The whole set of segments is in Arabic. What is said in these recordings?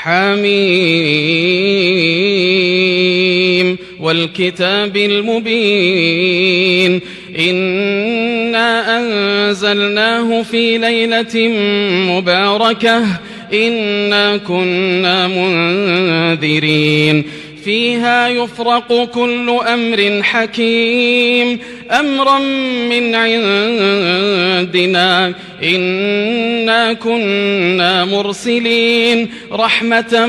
حميم والكتاب المبين إنا أنزلناه في ليلة مباركة إنا كنا منذرين فيها يفرق كل أمر حكيم أمرا من عندنا إنا كنا مرسلين رحمة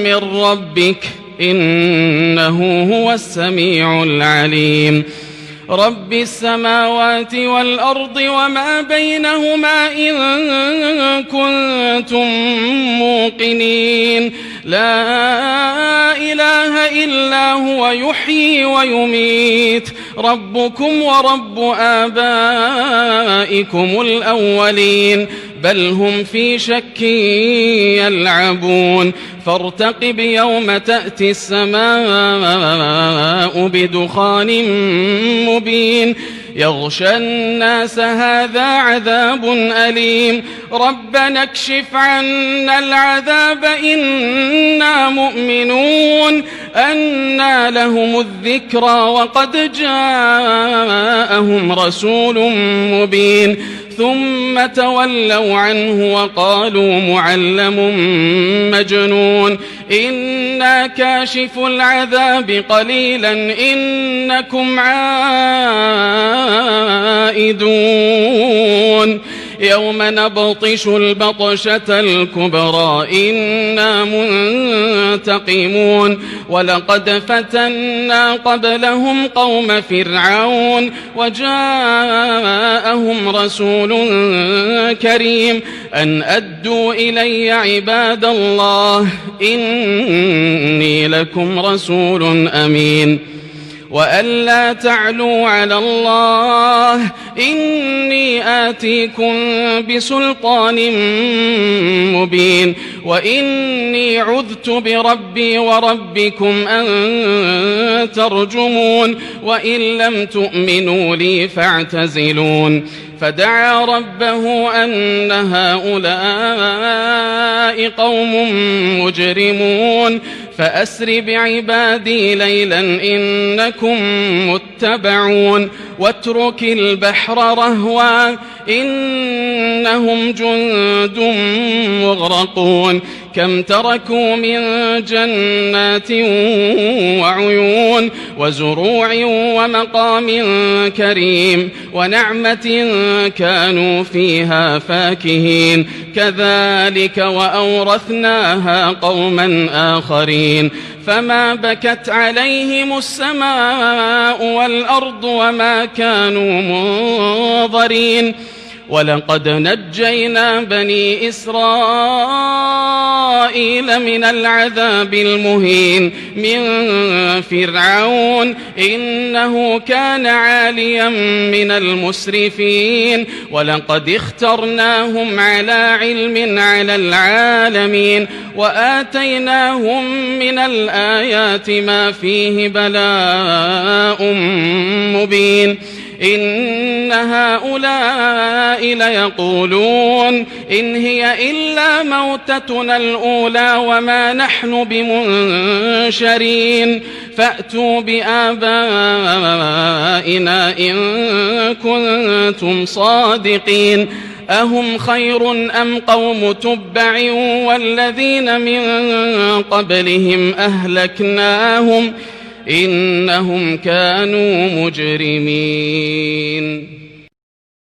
من ربك إنه هو السميع العليم رب السماوات والأرض وما بينهما إن كنتم موقنين لا إله إلا هو يحيي ويميت ربكم ورب آبائكم الأولين بل هم في شك يلعبون فارتقب يوم تأتي السماء بدخان مبين يغشى الناس هذا عذاب أليم ربنا اكشف عنا العذاب إنا مؤمنون أنى لهم الذكرى وقد جاءهم رسول مبين ثم تولوا عنه وقالوا معلم مجنون إنا كاشف العذاب قليلا إنكم عائدون يوم نبطش البطشة الكبرى إنا منتقمون ولقد فتنا قبلهم قوم فرعون وجاءهم رسول كريم أن أدوا إلي عباد الله إني لكم رسول أمين وأن لا تعلوا على الله إني آتيكم بسلطان مبين وإني عذت بربي وربكم أن ترجمون وإن لم تؤمنوا لي فاعتزلون فدعا ربه أن هؤلاء قوم مجرمون فأسر بعبادي ليلا إنكم متبعون واترك البحر رهوا إنهم جند مغرقون كم تركوا من جنات وعيون وزروع ومقام كريم ونعمة كانوا فيها فاكهين كذلك وأورثناها قوما آخرين فما بكت عليهم السماء والأرض وما كانوا منظرين ولقد نجينا بني إسرائيل من العذاب المهين من فرعون إنه كان عاليا من المسرفين ولقد اخترناهم على علم على العالمين وآتيناهم من الآيات ما فيه بلاء مبين إن هؤلاء ليقولون إن هي إلا موتتنا الأولى وما نحن بمنشرين فأتوا بآبائنا إن كنتم صادقين أهم خير أم قوم تبع والذين من قبلهم أهلكناهم إنهم كانوا مجرمين